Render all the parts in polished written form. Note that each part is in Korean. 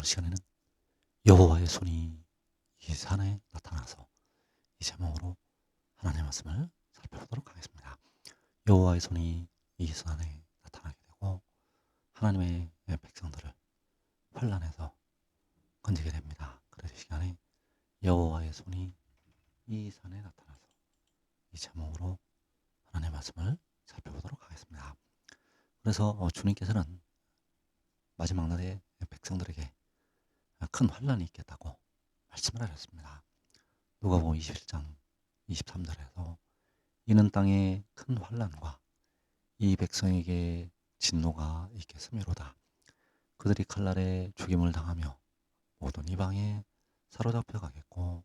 오늘 시간에는 여호와의 손이 이 산에 나타나서 이 제목으로 하나님의 말씀을 살펴보도록 하겠습니다. 여호와의 손이 이 산에 나타나게 되고 하나님의 백성들을 환난에서 건지게 됩니다. 그래서 이 시간에 여호와의 손이 이 산에 나타나서 이 제목으로 하나님의 말씀을 살펴보도록 하겠습니다. 그래서 주님께서는 마지막 날에 백성들에게 큰 환난이 있겠다고 말씀을 하셨습니다. 누가복음 21장 23절에서 이는 땅에 큰 환난과 이 백성에게 진노가 있겠음이로다. 그들이 칼날에 죽임을 당하며 모든 이방에 사로잡혀 가겠고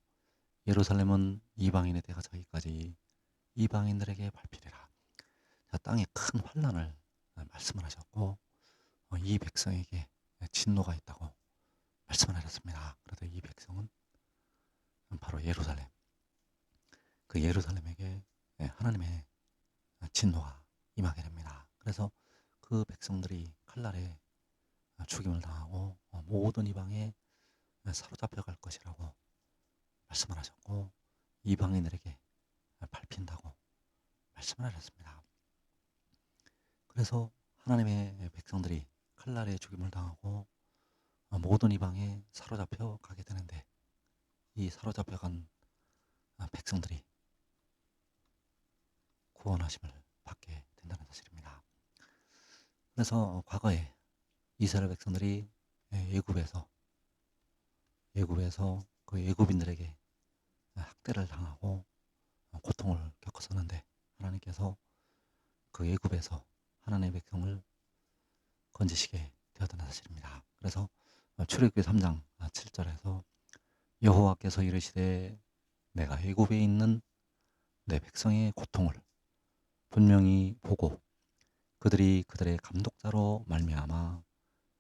예루살렘은 이방인의 때가 차기까지 이방인들에게 밟히리라. 자, 땅에 큰 환난을 말씀을 하셨고 이 백성에게 진노가 있다고 말씀을 하셨습니다. 그래도 이 백성은 바로 예루살렘, 그 예루살렘에게 하나님의 진노가 임하게 됩니다. 그래서 그 백성들이 칼날에 죽임을 당하고 모든 이방에 사로잡혀 갈 것이라고 말씀을 하셨고 이방인들에게 밟힌다고 말씀을 하셨습니다. 그래서 하나님의 백성들이 칼날에 죽임을 당하고 모든 이방에 사로잡혀 가게 되는데 이 사로잡혀 간 백성들이 구원하심을 받게 된다는 사실입니다. 그래서 과거에 이스라엘 백성들이 애굽에서 그 애굽인들에게 학대를 당하고 고통을 겪었었는데 하나님께서 그 애굽에서 하나님의 백성을 건지시게 되었다는 사실입니다. 그래서 출애굽기 3장 7절에서 여호와께서 이르시되 내가 애굽에 있는 내 백성의 고통을 분명히 보고 그들이 그들의 감독자로 말미암아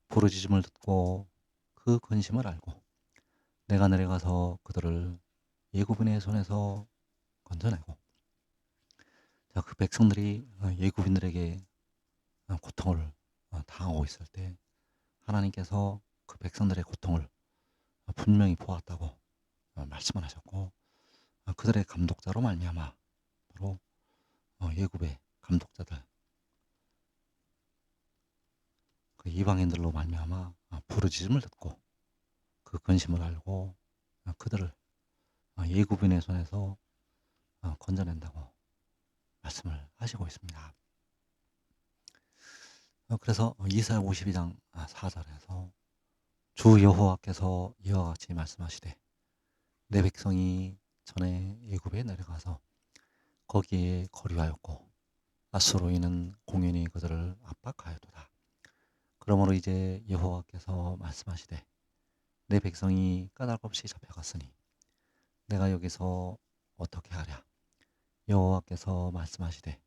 부르짖음을 듣고 그 근심을 알고 내가 내려가서 그들을 애굽인의 손에서 건져내고 자, 그 백성들이 애굽인들에게 고통을 당하고 있을 때 하나님께서 그 백성들의 고통을 분명히 보았다고 말씀을 하셨고 그들의 감독자로 말미암아 바로 애굽의 감독자들 그 이방인들로 말미암아 부르짖음을 듣고 그 근심을 알고 그들을 애굽인의 손에서 건져낸다고 말씀을 하시고 있습니다. 그래서 이사야 52장 4절에서 주 여호와께서 이와 같이 말씀하시되 내 백성이 전에 애굽에 내려가서 거기에 거류하였고 아수르인은 공연히 그들을 압박하였도다. 그러므로 이제 여호와께서 말씀하시되 내 백성이 까닭없이 잡혀갔으니 내가 여기서 어떻게 하랴. 여호와께서 말씀하시되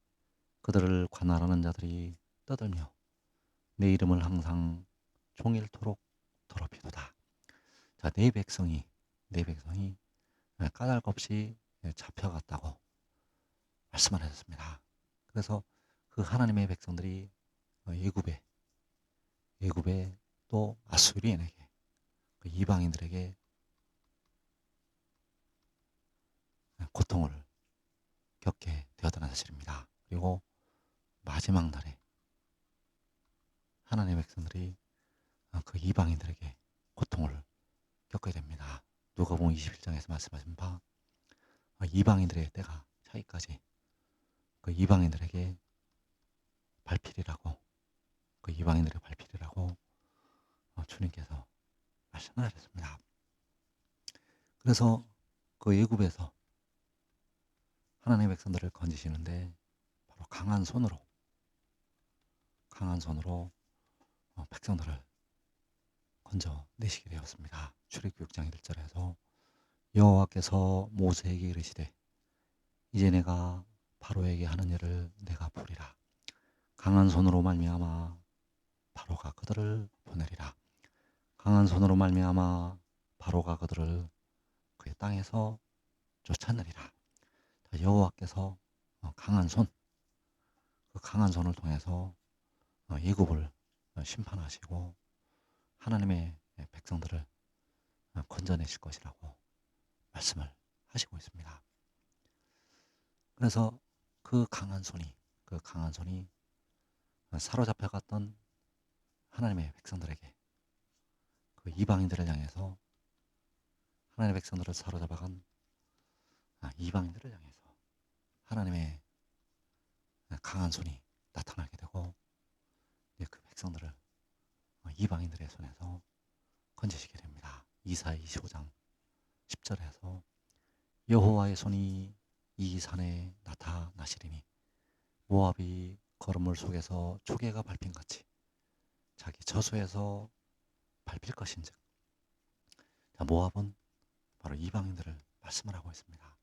그들을 관할하는 자들이 떠들며 내 이름을 항상 종일토록 더럽히도다. 자, 내 백성이 까닭없이 잡혀갔다고 말씀을 하셨습니다. 그래서 그 하나님의 백성들이 애굽에 또 아수리인에게 그 이방인들에게 고통을 겪게 되었다는 사실입니다. 그리고 마지막 날에 하나님의 백성들이 그 이방인들에게 고통을 겪게 됩니다. 누가복음 21장에서 말씀하신 바 이방인들의 때가 차기까지 그 이방인들에게 밟히리라고 주님께서 말씀을 하셨습니다. 그래서 그 애굽에서 하나님의 백성들을 건지시는데 바로 강한 손으로 백성들을 건져내시게 되었습니다. 출애굽기 6장 1절에서 여호와께서 모세에게 이르시되 이제 내가 바로에게 하는 일을 내가 보리라. 강한 손으로 말미암아 바로가 그들을 보내리라. 강한 손으로 말미암아 바로가 그들을 그의 땅에서 쫓아내리라. 여호와께서 그 강한 손을 통해서 애굽을 심판하시고 하나님의 백성들을 건져내실 것이라고 말씀을 하시고 있습니다. 그래서 그 강한 손이 사로잡혀갔던 하나님의 백성들에게, 그 이방인들을 향해서, 하나님의 백성들을 사로잡아간 이방인들을 향해서 하나님의 강한 손이 나타나게 되고, 그 백성들을 이방인들의 손에서 건지시게 됩니다. 이사야 25장 10절에서 여호와의 손이 이 산에 나타나시리니 모압이 거름물 속에서 조개가 밟힌 같이 자기 저수에서 밟힐 것인즉. 모압은 바로 이방인들을 말씀을 하고 있습니다.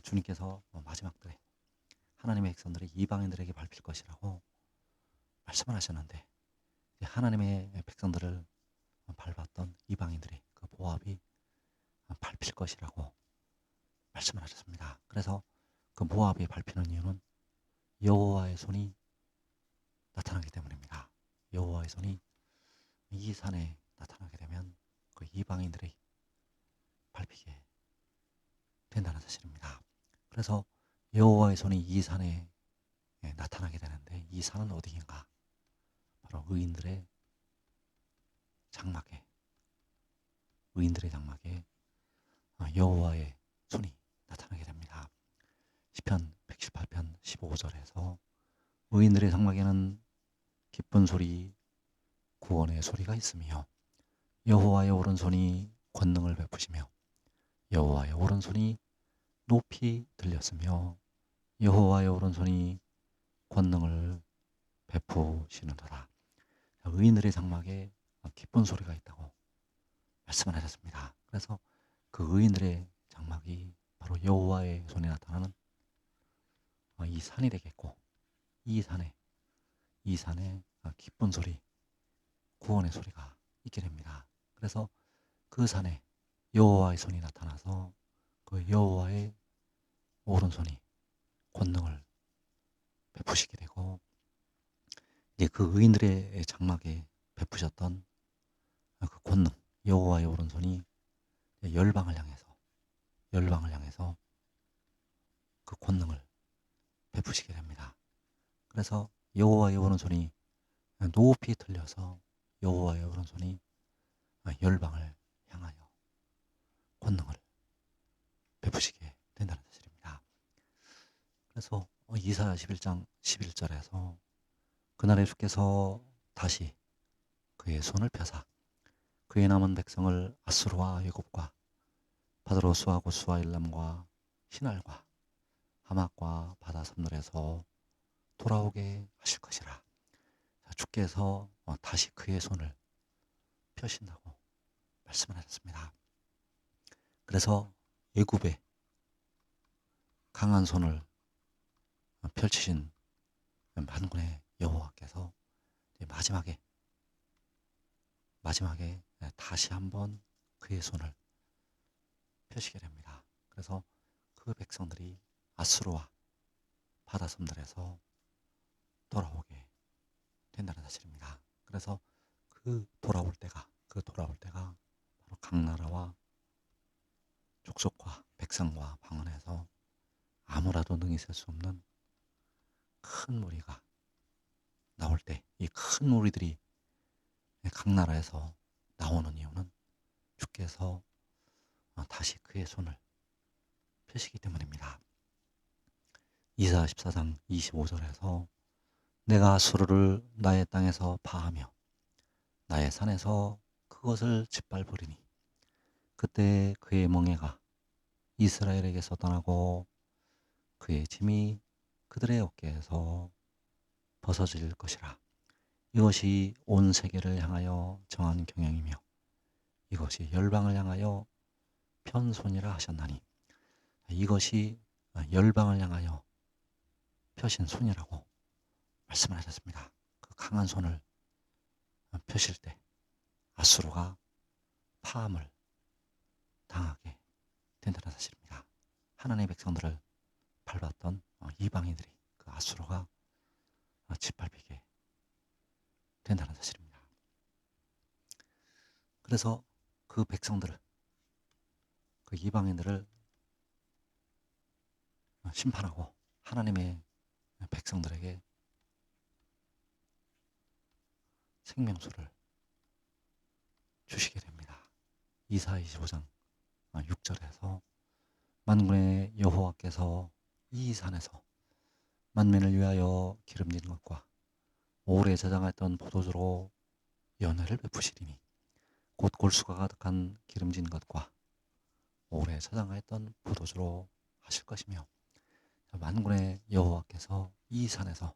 주님께서 마지막 때에 하나님의 백성들이 이방인들에게 밟힐 것이라고 말씀을 하셨는데, 하나님의 백성들을 밟았던 이방인들이, 그 모압이 밟힐 것이라고 말씀을 하셨습니다. 그래서 그 모압이 밟히는 이유는 여호와의 손이 나타나기 때문입니다. 여호와의 손이 이 산에 나타나게 되면 그 이방인들이 밟히게 된다는 사실입니다. 그래서 여호와의 손이 이 산에 나타나게 되는데, 이 산은 어디인가? 바로 의인들의 장막에 여호와의 손이 나타나게 됩니다. 시편 118편 15절에서 의인들의 장막에는 기쁜 소리, 구원의 소리가 있으며 여호와의 오른손이 권능을 베푸시며 여호와의 오른손이 높이 들렸으며 여호와의 오른손이 권능을 베푸시는도다. 의인들의 장막에 기쁜 소리가 있다고 말씀을 하셨습니다. 그래서 그 의인들의 장막이 바로 여호와의 손에 나타나는 이 산이 되겠고, 이 산에 기쁜 소리, 구원의 소리가 있게 됩니다. 그래서 그 산에 여호와의 손이 나타나서 그 여호와의 오른손이 권능을 베푸시게 되고, 이제 그 의인들의 장막에 베푸셨던 그 권능, 여호와의 오른손이 열방을 향해서 그 권능을 베푸시게 됩니다. 그래서 여호와의 오른손이 높이 들려서 여호와의 오른손이 열방을 향하여 권능을 베푸시게 된다는 사실입니다. 그래서 이사야 11장 11절에서 그날에 주께서 다시 그의 손을 펴사 그의 남은 백성을 아수르와 애굽과 바드로스와 고스와 일람과 시날과 하맛과 바다 섬들에서 돌아오게 하실 것이라. 주께서 다시 그의 손을 펴신다고 말씀을 하셨습니다. 그래서 애굽의 강한 손을 펼치신 만군의 여호와께서 마지막에 다시 한번 그의 손을 펴시게 됩니다. 그래서 그 백성들이 아수르와 바다 섬들에서 돌아오게 된다는 사실입니다. 그래서 그 돌아올 때가 바로 각 나라와 족속과 백성과 방언에서 아무라도 능히 셀 수 없는 큰 무리가 나올 때, 이 큰 무리들이 각 나라에서 나오는 이유는 주께서 다시 그의 손을 펴시기 때문입니다. 이사야 14장 25절에서 내가 아수르를 나의 땅에서 파하며 나의 산에서 그것을 짓밟으리니 그때 그의 멍에가 이스라엘에게서 떠나고 그의 짐이 그들의 어깨에서 벗어질 것이라. 이것이 온 세계를 향하여 정한 경영이며 이것이 열방을 향하여 편손이라 하셨나니, 이것이 열방을 향하여 펴신 손이라고 말씀을 하셨습니다. 그 강한 손을 펴실 때 아수르가 파함을 당하게 된다는 사실입니다. 하나님의 백성들을 밟았던 이방인들이 그 아수르가 짓밟히게 된다는 사실입니다. 그래서 그 백성들을, 그 이방인들을 심판하고 하나님의 백성들에게 생명수를 주시게 됩니다. 이사 25장 6절에서 만군의 여호와께서 이 산에서 만민을 위하여 기름진 것과 오래 저장했던 포도주로 연회를 베푸시리니 곧 골수가 가득한 기름진 것과 오래 저장하였던 포도주로 하실 것이며, 만군의 여호와께서 이 산에서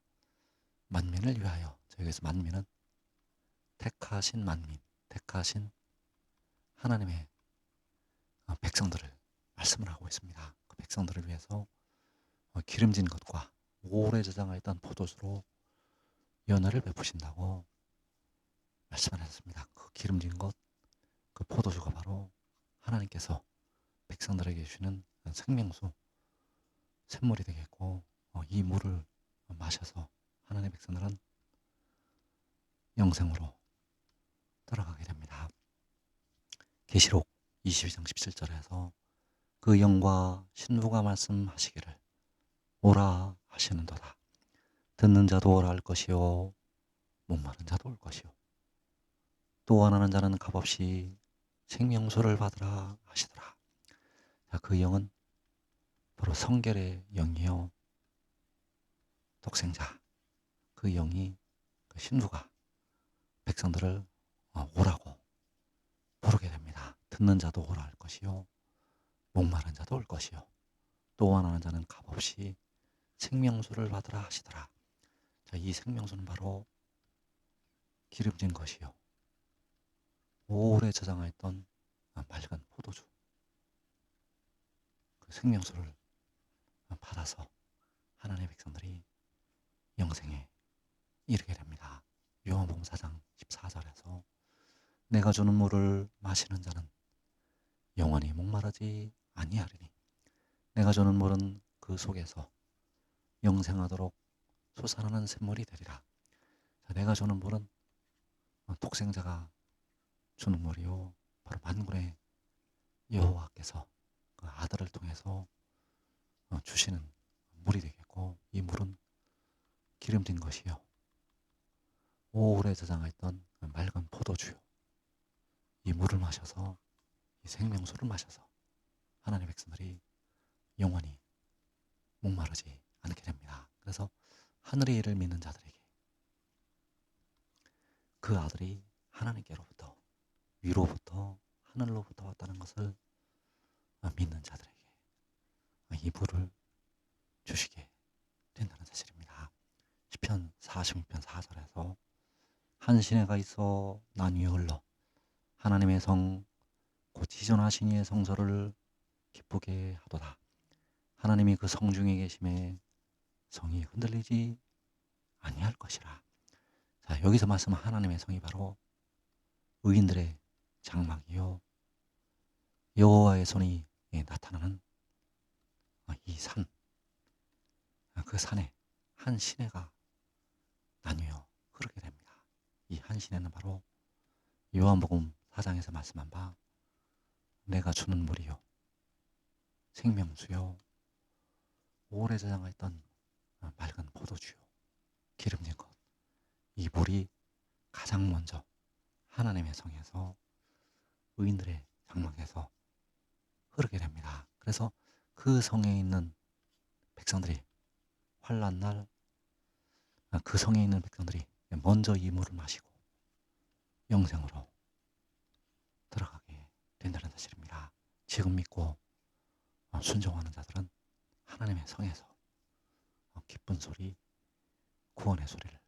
만민을 위하여, 여기서 만민은 택하신 만민, 택하신 하나님의 백성들을 말씀을 하고 있습니다. 그 백성들을 위해서 기름진 것과 오래 저장하였던 포도주로 연회를 베푸신다고 말씀을 하셨습니다. 그 기름진 것, 그 포도주가 바로 하나님께서 백성들에게 주시는 생명수, 샘물이 되겠고, 이 물을 마셔서 하나님의 백성들은 영생으로 들어가게 됩니다. 계시록 22장 17절에서 그 영과 신부가 말씀하시기를 오라 하시는도다. 듣는 자도 오라 할 것이요 목마른 자도 올 것이요 또 원하는 자는 값없이 생명수를 받으라 하시더라. 자, 그 영은 바로 성결의 영이요 독생자, 그 영이, 그 신부가 백성들을 오라고 부르게 됩니다. 듣는 자도 오라 할 것이요 목마른 자도 올 것이요 또 원하는 자는 값없이 생명수를 받으라 하시더라. 자, 이 생명수는 바로 기름진 것이요 오래 저장하였던 맑은 포도주, 그 생명수를 받아서 하나님의 백성들이 영생에 이르게 됩니다. 요한복음 4장 14절에서 내가 주는 물을 마시는 자는 영원히 목마르지 아니하리니 내가 주는 물은 그 속에서 영생하도록 솟아나는 샘물이 되리라. 자, 내가 주는 물은 독생자가 주는 물이요 바로 만군의 여호와께서 그 아들을 통해서 주시는 물이 되겠고, 이 물은 기름진 것이요 오래 저장했던 맑은 포도주요, 이 물을 마셔서, 이 생명수를 마셔서 하나님의 백성들이 영원히 목마르지 않게 됩니다. 그래서 하늘의 일을 믿는 자들에게 그 아들이 하나님께로부터, 위로부터, 하늘로부터 왔다는 것을 믿는 자들에게 이 물을 주시게 된다는 사실입니다. 시편 46편 4절에서 한 시내가 있어 난 위에 흘러 하나님의 성 곧 지존하신 이의 성소를 기쁘게 하도다. 하나님이 그 성중에 계심에 성이 흔들리지 아니할 것이라. 자, 여기서 말씀한 하나님의 성이 바로 의인들의 장막이요 여호와의 손이 나타나는 이 산, 그 산에 한 시내가 나뉘어 흐르게 됩니다. 이 한 시내는 바로 요한복음 4장에서 말씀한 바 내가 주는 물이요 생명수요 오래 저장했던 맑은 포도주요 기름진 것, 이 물이 가장 먼저 하나님의 성에서 의인들의 장막에서 흐르게 됩니다. 그래서 그 성에 있는 백성들이 환난 날 그 성에 있는 백성들이 먼저 이 물을 마시고 영생으로 들어가게 된다는 사실입니다. 지금 믿고 순종하는 자들은 하나님의 성에서 기쁜 소리, 구원의 소리를